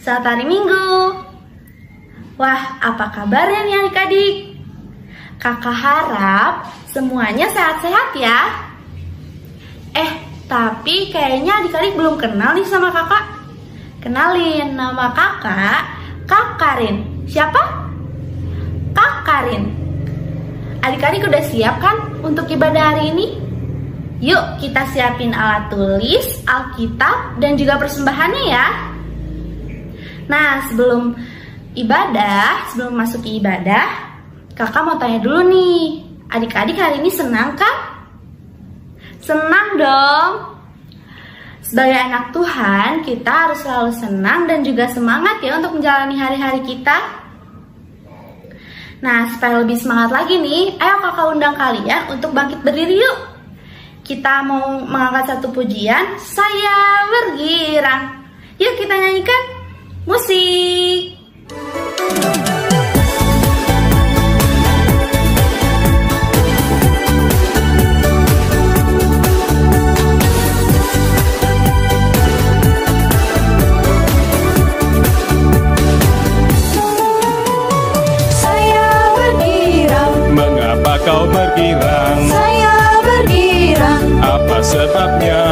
Selamat hari Minggu. Wah, apa kabarnya nih adik-adik? Kakak harap semuanya sehat-sehat ya. Tapi kayaknya adik-adik belum kenal nih sama kakak. Kenalin, nama kakak Kak Karin. Siapa? Kak Karin. Adik-adik udah siap kan untuk ibadah hari ini? Yuk kita siapin alat tulis, Alkitab, dan juga persembahannya ya. Nah, sebelum masuk ke ibadah, kakak mau tanya dulu nih, adik-adik hari ini senang kan? Senang dong. Sebagai anak Tuhan, kita harus selalu senang dan juga semangat ya untuk menjalani hari-hari kita. Nah, supaya lebih semangat lagi nih, ayo kakak undang kalian untuk bangkit berdiri yuk. Kita mau mengangkat satu pujian, Saya Bergirang. Yuk kita nyanyikan musik. Kau bergirang, saya bergirang. Apa sebabnya?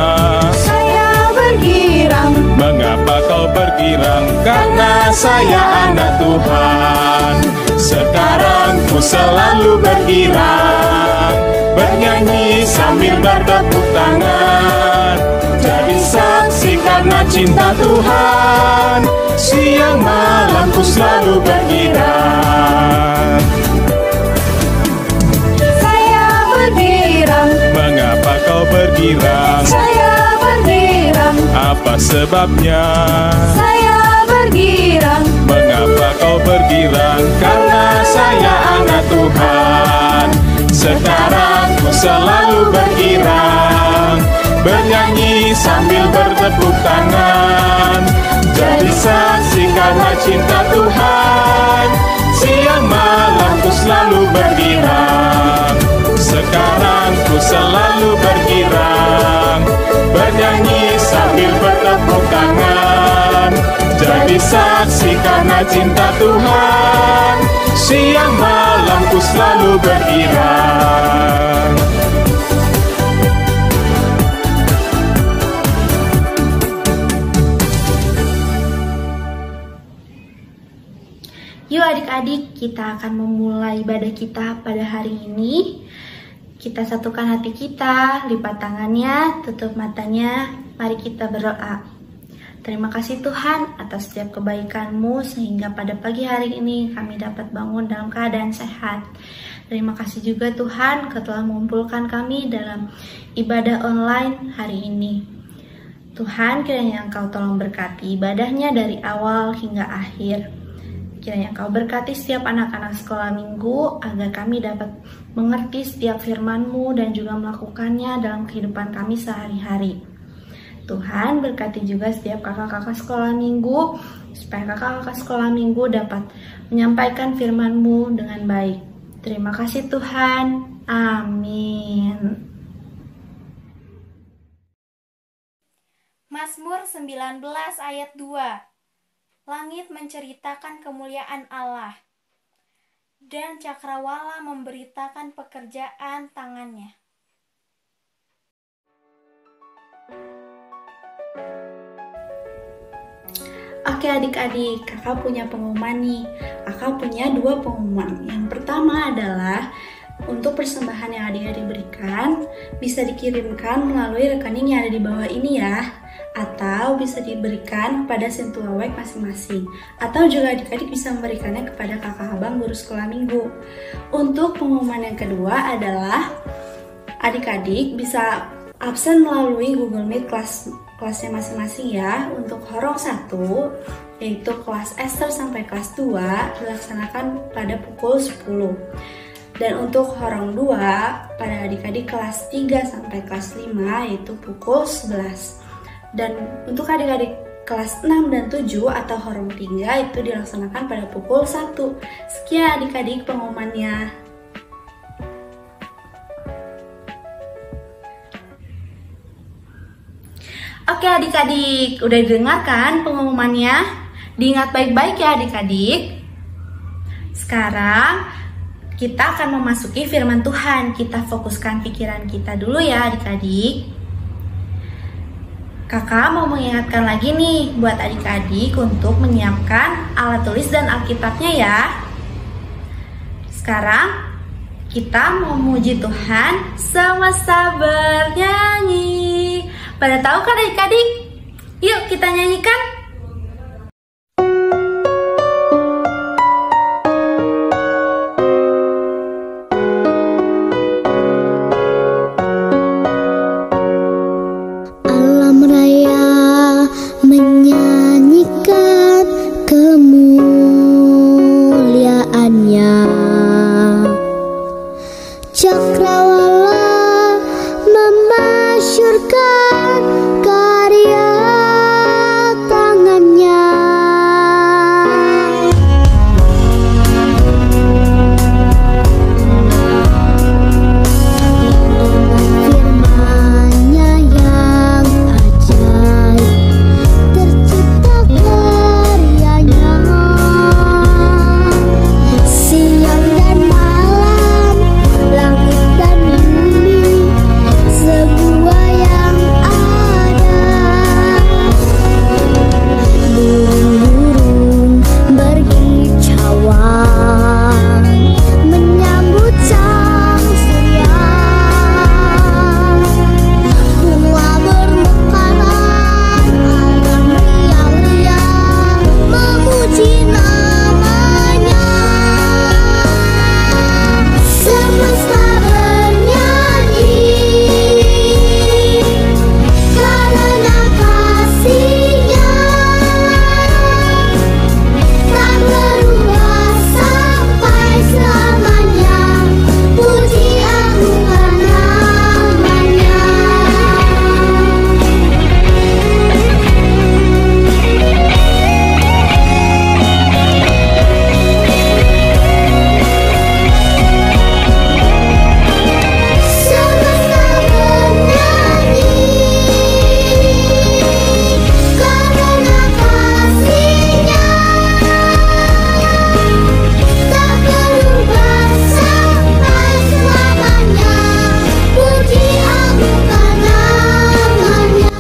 Saya bergirang. Mengapa kau bergirang? Karena saya anak Tuhan. Sekarang ku selalu bergirang, bernyanyi sambil bertepuk tangan. Jadi saksi karena cinta Tuhan, siang malam ku selalu bergirang. Mengapa kau bergirang? Saya bergirang. Apa sebabnya? Saya bergirang. Mengapa kau bergirang? Karena saya anak Tuhan. Sekarang ku selalu bergirang, bernyanyi sambil bertepuk tangan. Jadi saksi karena cinta Tuhan, siang malam ku selalu bergirang. Sekarang ku selalu bergirang, bernyanyi sambil bertepuk tangan. Jadi saksi karena cinta Tuhan, siang malam ku selalu bergirang. Yuk adik-adik, kita akan memulai ibadah kita pada hari ini. Kita satukan hati kita, lipat tangannya, tutup matanya, mari kita berdoa. Terima kasih Tuhan atas setiap kebaikan-Mu sehingga pada pagi hari ini kami dapat bangun dalam keadaan sehat. Terima kasih juga Tuhan Kau telah mengumpulkan kami dalam ibadah online hari ini. Tuhan, kiranya Engkau tolong berkati ibadahnya dari awal hingga akhir. Kiranya Engkau berkati setiap anak-anak sekolah minggu agar kami dapat mengerti setiap firman-Mu dan juga melakukannya dalam kehidupan kami sehari-hari. Tuhan, berkati juga setiap kakak-kakak sekolah minggu supaya kakak-kakak sekolah minggu dapat menyampaikan firman-Mu dengan baik. Terima kasih Tuhan. Amin. Mazmur 19 ayat 2. Langit menceritakan kemuliaan Allah, dan cakrawala memberitakan pekerjaan tangannya. Oke adik-adik, kakak punya pengumuman nih. Kakak punya 2 pengumuman. Yang pertama adalah untuk persembahan yang adik-adik berikan bisa dikirimkan melalui rekening yang ada di bawah ini ya, atau bisa diberikan kepada Sentuawek masing-masing, atau juga adik-adik bisa memberikannya kepada kakak abang guru sekolah minggu. Untuk pengumuman yang kedua adalah adik-adik bisa absen melalui Google Meet kelasnya masing-masing ya. Untuk horong 1 yaitu kelas Esther sampai kelas 2 dilaksanakan pada pukul 10. Dan untuk horong 2 pada adik-adik kelas 3 sampai kelas 5 yaitu pukul 11. Dan untuk adik-adik kelas 6 dan 7 atau horong 3 itu dilaksanakan pada pukul 1. Sekian adik-adik pengumumannya. Oke adik-adik, udah didengarkan pengumumannya? Diingat baik-baik ya adik-adik. Sekarang kita akan memasuki firman Tuhan. Kita fokuskan pikiran kita dulu ya adik-adik. Kakak mau mengingatkan lagi nih buat adik-adik untuk menyiapkan alat tulis dan Alkitabnya ya. Sekarang kita mau memuji Tuhan semesta bernyanyi. Pada tahu kan adik-adik? Yuk kita nyanyikan. Menyanyikan kemuliaannya, cakrawala memasyurkan karya tangannya. Firman-Nya yang ajaib, tercipta karyanya. Siang dan malam, langit dan bumi, semua yang ada. Burung-burung berkicauan menyambut sang surya. Bunga bermekaran, alam riang-riang memuji namanya. Semesta bernyanyi karena kasih-Nya, tak berubah sampai selamanya. Puji agungan namanya. Semesta bernyanyi karena kasih-Nya, tak berubah sampai selamanya. Puji agungan namanya.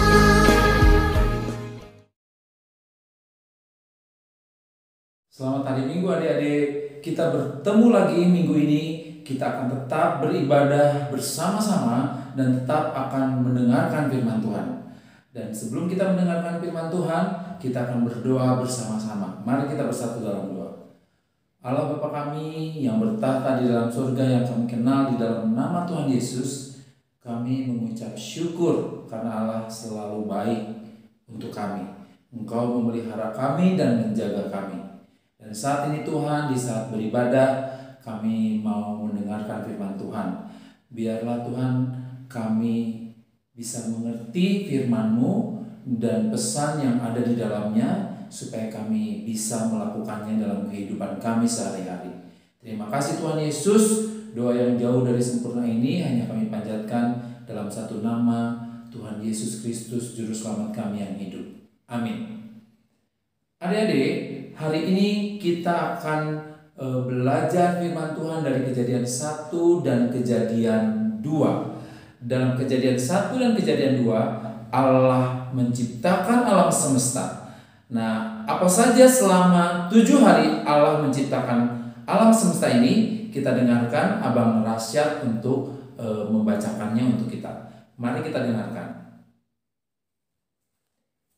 Selamat hari Minggu adik-adik. Kita bertemu lagi minggu ini. Kita akan tetap beribadah bersama-sama dan tetap akan mendengarkan firman Tuhan. Dan sebelum kita mendengarkan firman Tuhan, kita akan berdoa bersama-sama. Mari kita bersatu dalam doa. Allah Bapa kami yang bertahta di dalam surga, yang kami kenal di dalam nama Tuhan Yesus, kami mengucap syukur karena Allah selalu baik untuk kami. Engkau memelihara kami dan menjaga kami. Dan saat ini Tuhan, di saat beribadah, kami mau mendengarkan firman Tuhan. Biarlah Tuhan kami bisa mengerti firman-Mu dan pesan yang ada di dalamnya, supaya kami bisa melakukannya dalam kehidupan kami sehari-hari. Terima kasih Tuhan Yesus. Doa yang jauh dari sempurna ini hanya kami panjatkan dalam satu nama, Tuhan Yesus Kristus, Juru Selamat kami yang hidup. Amin. Adik-adik, hari ini kita akan belajar firman Tuhan dari Kejadian 1 dan Kejadian 2. Dalam Kejadian 1 dan Kejadian 2, Allah menciptakan alam semesta. Nah, apa saja selama 7 hari Allah menciptakan alam semesta ini? Kita dengarkan Abang Rasyad untuk membacakannya untuk kita. Mari kita dengarkan.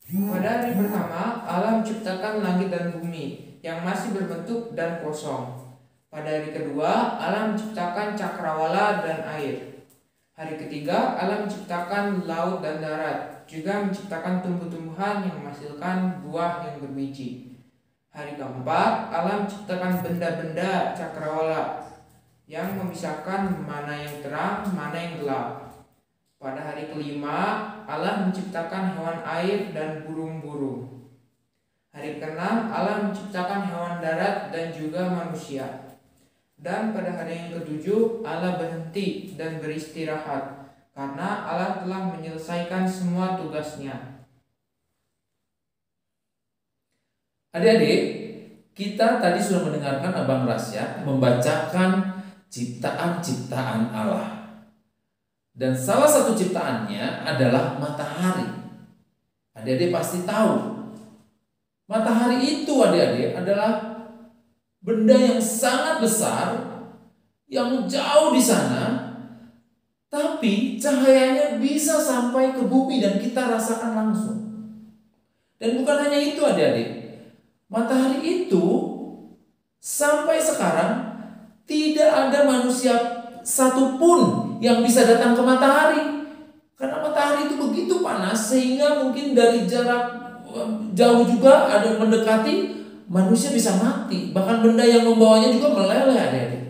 Pada hari pertama, Allah menciptakan langit dan bumi yang masih berbentuk dan kosong. Pada hari kedua, Allah menciptakan cakrawala dan air. Hari ketiga, Allah menciptakan laut dan darat, juga menciptakan tumbuh-tumbuhan yang menghasilkan buah yang berbiji. Hari keempat, Allah menciptakan benda-benda cakrawala yang memisahkan mana yang terang, mana yang gelap. Pada hari kelima, Allah menciptakan hewan air dan burung-burung. Hari keenam, Allah menciptakan hewan darat dan juga manusia. Dan pada hari yang ketujuh, Allah berhenti dan beristirahat, karena Allah telah menyelesaikan semua tugasnya. Adik-adik, kita tadi sudah mendengarkan Abang Rasya membacakan ciptaan-ciptaan Allah. Dan salah satu ciptaannya adalah matahari. Adik-adik pasti tahu. Matahari itu adik-adik adalah benda yang sangat besar, yang jauh di sana, tapi cahayanya bisa sampai ke bumi dan kita rasakan langsung. Dan bukan hanya itu adik-adik, matahari itu sampai sekarang tidak ada manusia satupun yang bisa datang ke matahari. Karena matahari itu begitu panas sehingga mungkin dari jarak jauh juga ada yang mendekati, manusia bisa mati. Bahkan benda yang membawanya juga meleleh adik-adik.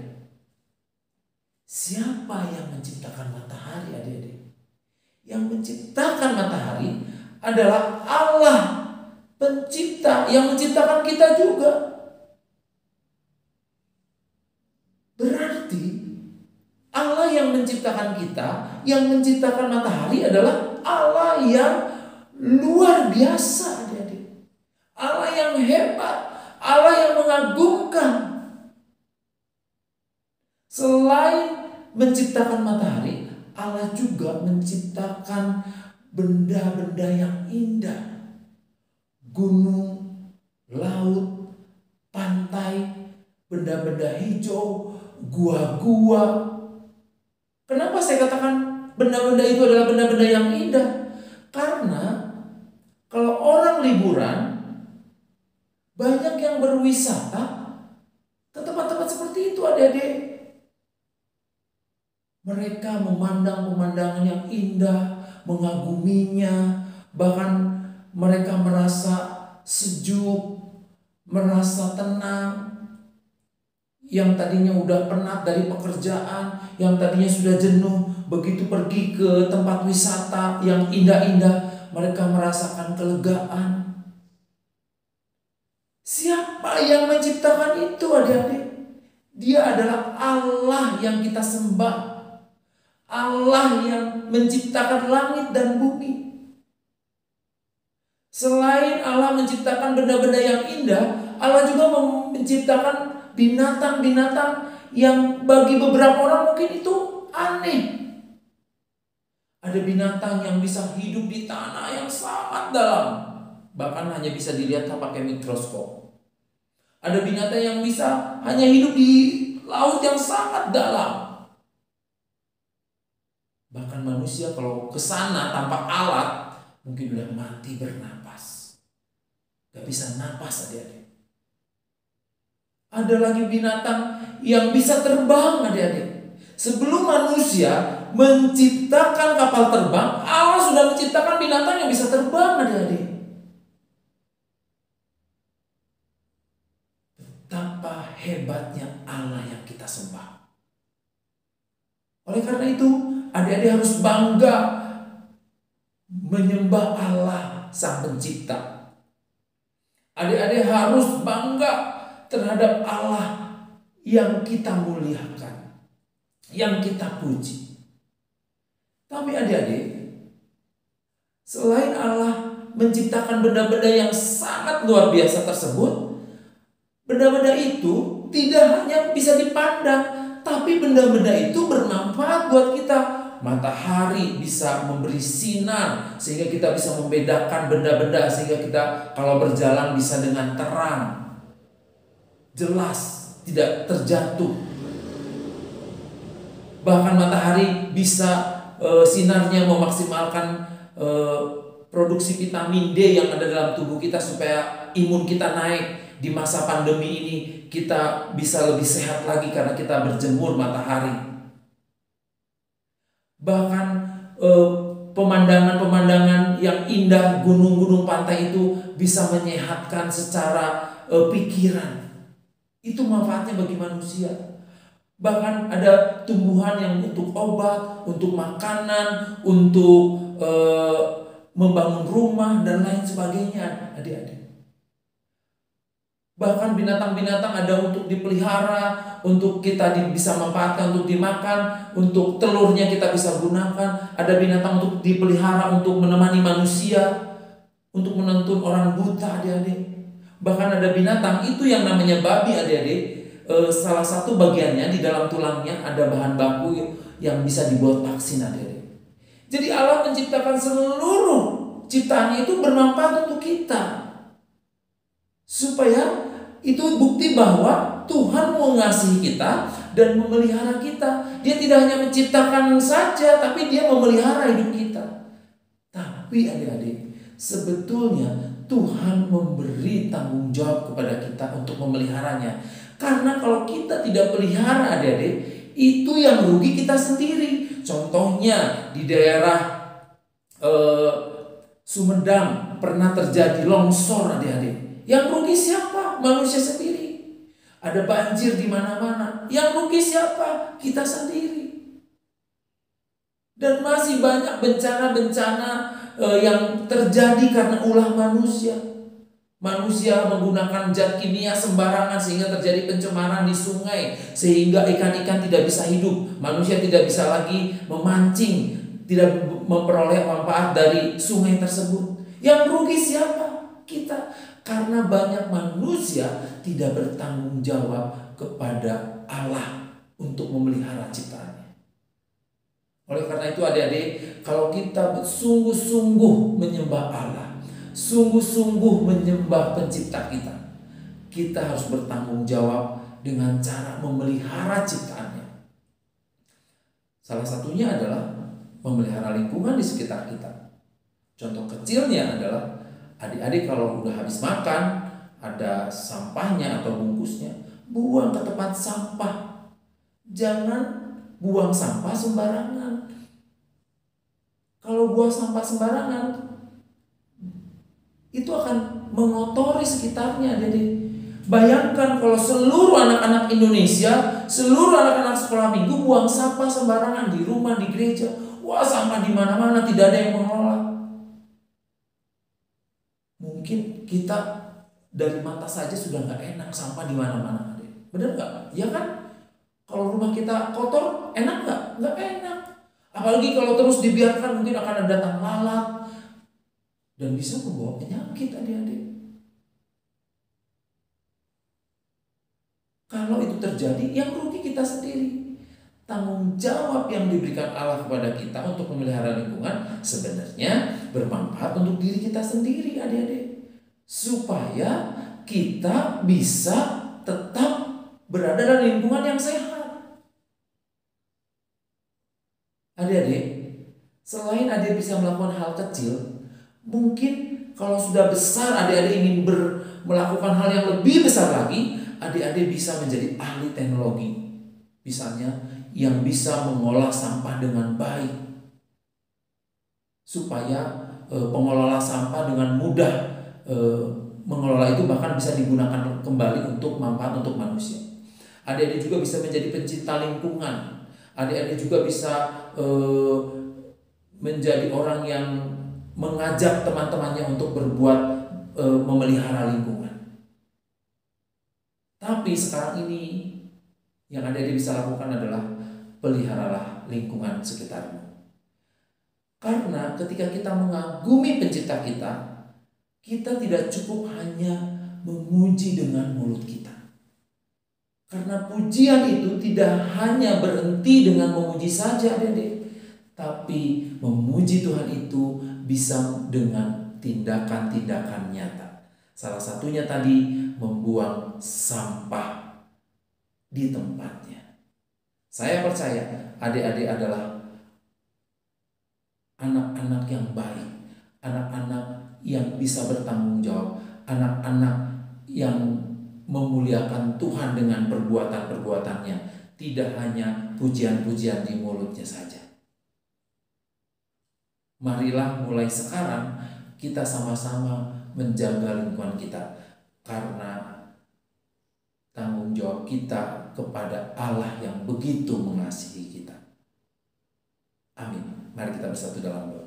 Siapa yang menciptakan matahari adik-adik? Yang menciptakan matahari adalah Allah, pencipta yang menciptakan kita juga. Berarti Allah yang menciptakan kita, yang menciptakan matahari adalah Allah yang luar biasa adik-adik. Allah yang hebat, Allah yang mengagumkan. Selain menciptakan matahari, Allah juga menciptakan benda-benda yang indah. Gunung, laut, pantai, benda-benda hijau, gua-gua. Kenapa saya katakan benda-benda itu adalah benda-benda yang indah? Karena kalau orang liburan, banyak yang berwisata ke tempat-tempat seperti itu adik-adik. Mereka memandang pemandangan yang indah, mengaguminya, bahkan mereka merasa sejuk, merasa tenang. Yang tadinya udah penat dari pekerjaan, yang tadinya sudah jenuh, begitu pergi ke tempat wisata yang indah-indah, mereka merasakan kelegaan. Siapa yang menciptakan itu adik-adik? Dia adalah Allah yang kita sembah. Allah yang menciptakan langit dan bumi. Selain Allah menciptakan benda-benda yang indah, Allah juga menciptakan binatang-binatang yang bagi beberapa orang mungkin itu aneh. Ada binatang yang bisa hidup di tanah yang sangat dalam, bahkan hanya bisa dilihat pakai mikroskop. Ada binatang yang bisa hanya hidup di laut yang sangat dalam. Bahkan manusia kalau ke sana tanpa alat mungkin udah mati bernapas. Gak bisa napas adik-adik. Ada lagi binatang yang bisa terbang adik-adik. Sebelum manusia menciptakan kapal terbang, Allah sudah menciptakan binatang yang bisa terbang adik-adik. Betapa hebatnya Allah yang kita sembah. Oleh karena itu, adik-adik harus bangga menyembah Allah Sang Pencipta. Adik-adik harus bangga terhadap Allah yang kita muliakan, yang kita puji. Tapi adik-adik, selain Allah menciptakan benda-benda yang sangat luar biasa tersebut, benda-benda itu tidak hanya bisa dipandang, tapi benda-benda itu bermanfaat buat kita. Matahari bisa memberi sinar sehingga kita bisa membedakan benda-benda, sehingga kita kalau berjalan bisa dengan terang, jelas, tidak terjatuh. Bahkan matahari bisa sinarnya memaksimalkan produksi vitamin D yang ada dalam tubuh kita supaya imun kita naik. Di masa pandemi ini kita bisa lebih sehat lagi karena kita berjemur matahari. Bahkan pemandangan-pemandangan yang indah, gunung-gunung pantai itu bisa menyehatkan secara pikiran. Itu manfaatnya bagi manusia. Bahkan ada tumbuhan yang untuk obat, untuk makanan, untuk membangun rumah dan lain sebagainya, adik-adik. Bahkan binatang-binatang ada untuk dipelihara, untuk kita bisa manfaatkan untuk dimakan, untuk telurnya kita bisa gunakan. Ada binatang untuk dipelihara untuk menemani manusia, untuk menuntun orang buta, adik-adik. Bahkan ada binatang itu yang namanya babi, adik-adik. Salah satu bagiannya di dalam tulangnya ada bahan baku yang bisa dibuat vaksin, adik-adik. Jadi Allah menciptakan seluruh ciptaannya itu bermanfaat untuk kita. Supaya itu bukti bahwa Tuhan mengasihi kita dan memelihara kita. Dia tidak hanya menciptakan saja, tapi Dia memelihara hidup kita. Tapi adik-adik, sebetulnya Tuhan memberi tanggung jawab kepada kita untuk memeliharanya. Karena kalau kita tidak pelihara, adik-adik, itu yang rugi kita sendiri. Contohnya di daerah Sumedang pernah terjadi longsor, adik-adik. Yang rugi siapa? Manusia sendiri. Ada banjir di mana-mana. Yang rugi siapa? Kita sendiri. Dan masih banyak bencana-bencana yang terjadi karena ulah manusia. Manusia menggunakan zat kimia sembarangan sehingga terjadi pencemaran di sungai, sehingga ikan-ikan tidak bisa hidup. Manusia tidak bisa lagi memancing, tidak memperoleh manfaat dari sungai tersebut. Yang rugi siapa? Kita. Karena banyak manusia tidak bertanggung jawab kepada Allah untuk memelihara ciptaannya. Oleh karena itu adik-adik, kalau kita sungguh-sungguh menyembah Allah, sungguh-sungguh menyembah pencipta kita, kita harus bertanggung jawab dengan cara memelihara ciptaannya. Salah satunya adalah memelihara lingkungan di sekitar kita. Contoh kecilnya adalah adik-adik kalau udah habis makan, ada sampahnya atau bungkusnya, buang ke tempat sampah. Jangan buang sampah sembarangan. Kalau buang sampah sembarangan, itu akan mengotori sekitarnya. Jadi bayangkan kalau seluruh anak-anak Indonesia, seluruh anak-anak sekolah minggu buang sampah sembarangan di rumah, di gereja. Wah, sampah di mana-mana, tidak ada yang mengelola. Mungkin kita dari mata saja sudah nggak enak sampah di mana-mana, benar nggak? Ya kan? Kalau rumah kita kotor, enak nggak? Nggak enak. Apalagi kalau terus dibiarkan, mungkin akan datang lalat dan bisa membawa penyakit, adik-adik. Kalau itu terjadi, yang rugi kita sendiri. Tanggung jawab yang diberikan Allah kepada kita untuk memelihara lingkungan sebenarnya bermanfaat untuk diri kita sendiri, adik-adik, supaya kita bisa tetap berada dalam lingkungan yang sehat. Adik-adik, selain adik bisa melakukan hal kecil, mungkin kalau sudah besar adik-adik ingin melakukan hal yang lebih besar lagi, adik-adik bisa menjadi ahli teknologi. Misalnya yang bisa mengolah sampah dengan baik, supaya pengelola sampah dengan mudah mengelola itu, bahkan bisa digunakan kembali untuk manfaat untuk manusia. Adik-adik juga bisa menjadi pencinta lingkungan. Adik-adik juga bisa menjadi orang yang mengajak teman-temannya untuk berbuat memelihara lingkungan. Tapi sekarang ini yang adik-adik bisa lakukan adalah peliharalah lingkungan sekitarmu. Karena ketika kita mengagumi pencipta kita, kita tidak cukup hanya memuji dengan mulut kita. Karena pujian itu tidak hanya berhenti dengan memuji saja, adik-adik, tapi memuji Tuhan itu bisa dengan tindakan-tindakan nyata. Salah satunya tadi membuang sampah di tempatnya. Saya percaya adik-adik adalah anak-anak yang baik, anak-anak yang bisa bertanggung jawab, anak-anak yang memuliakan Tuhan dengan perbuatan-perbuatannya, tidak hanya pujian-pujian di mulutnya saja. Marilah mulai sekarang kita sama-sama menjaga lingkungan kita, karena tanggung jawab kita kepada Allah yang begitu mengasihi kita. Amin. Mari kita bersatu dalam doa.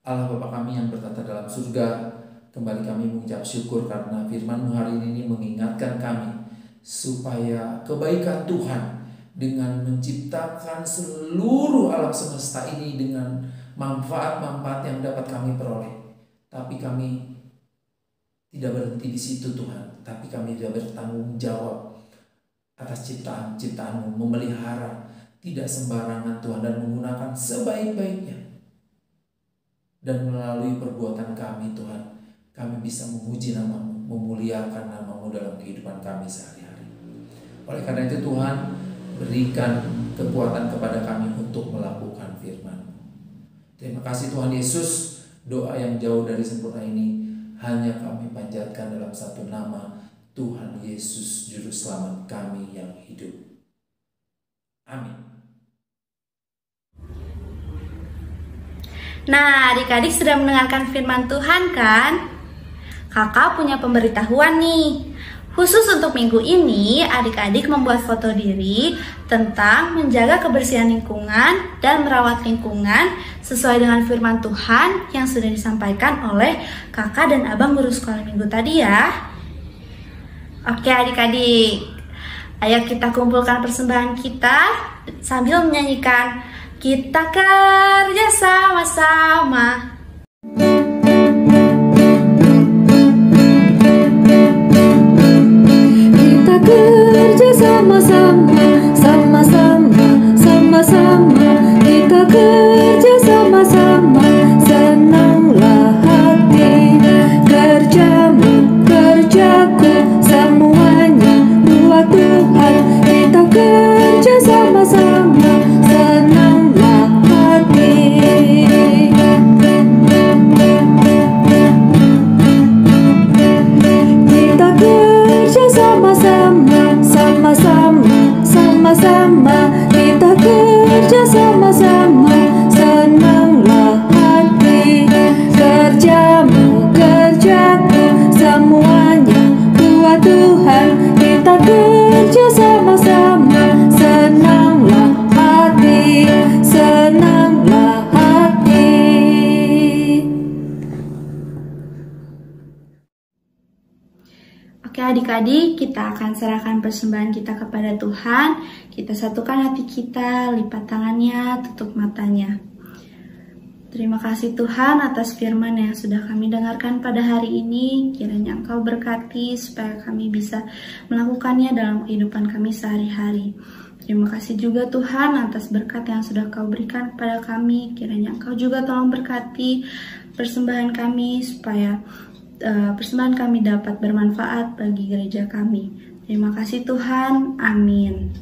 Allah Bapa kami yang bertata dalam surga, kembali kami mengucap syukur karena firman-Mu hari ini mengingatkan kami supaya kebaikan Tuhan dengan menciptakan seluruh alam semesta ini dengan manfaat-manfaat yang dapat kami peroleh. Tapi kami tidak berhenti di situ Tuhan, tapi kami juga bertanggung jawab atas ciptaan-ciptaan-Mu, memelihara, tidak sembarangan Tuhan, dan menggunakan sebaik-baiknya. Dan melalui perbuatan kami Tuhan, kami bisa memuji nama-Mu, memuliakan nama-Mu dalam kehidupan kami sehari-hari. Oleh karena itu Tuhan, berikan kekuatan kepada kami untuk melakukan firman-Mu. Terima kasih Tuhan Yesus, doa yang jauh dari sempurna ini hanya kami panjatkan dalam satu nama, Tuhan Yesus Juru Selamat kami yang hidup. Amin. Nah, adik-adik sudah mendengarkan firman Tuhan kan? Kakak punya pemberitahuan nih. Khusus untuk minggu ini, adik-adik membuat foto diri tentang menjaga kebersihan lingkungan dan merawat lingkungan sesuai dengan firman Tuhan yang sudah disampaikan oleh kakak dan abang guru sekolah minggu tadi ya. Oke adik-adik, ayo kita kumpulkan persembahan kita sambil menyanyikan Kita Kerja Sama-Sama. Kita kerja sama-sama, sama-sama, sama-sama. Kita kerja sama-sama, senanglah hati. Kerjamu, kerjaku, semuanya buat Tuhan. Kita kerja sama-sama, senanglah hati. Kita kerja sama-sama, sama-sama, sama-sama. Kita kerja sama-sama, senanglah hati. Kerjamu, kerjaku, semuanya buat Tuhan. Kita kerja sama-sama, senanglah hati, senanglah hati. Oke adik-adik, kita akan serahkan persembahan kita kepada Tuhan. Kita satukan hati kita, lipat tangannya, tutup matanya. Terima kasih Tuhan atas firman yang sudah kami dengarkan pada hari ini. Kiranya Engkau berkati supaya kami bisa melakukannya dalam kehidupan kami sehari-hari. Terima kasih juga Tuhan atas berkat yang sudah Kau berikan kepada kami. Kiranya Engkau juga tolong berkati persembahan kami supaya persembahan kami dapat bermanfaat bagi gereja kami. Terima kasih Tuhan. Amin.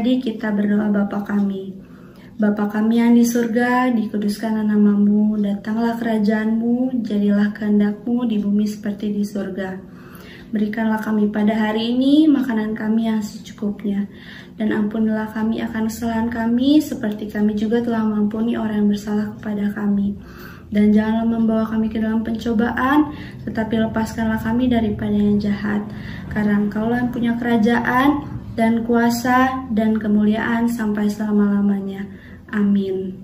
Kita berdoa Bapa kami. Bapa kami yang di surga, dikuduskanlah nama-Mu, datanglah kerajaan-Mu, jadilah kehendak-Mu di bumi seperti di surga. Berikanlah kami pada hari ini makanan kami yang secukupnya, dan ampunilah kami akan kesalahan kami, seperti kami juga telah mengampuni orang yang bersalah kepada kami. Dan janganlah membawa kami ke dalam pencobaan, tetapi lepaskanlah kami daripada yang jahat. Karena Engkau-lah yang punya kerajaan, dan kuasa, dan kemuliaan sampai selama-lamanya. Amin.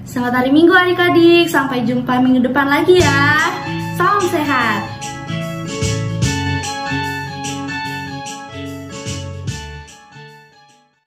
Selamat hari Minggu adik-adik. Sampai jumpa minggu depan lagi ya. Salam sehat.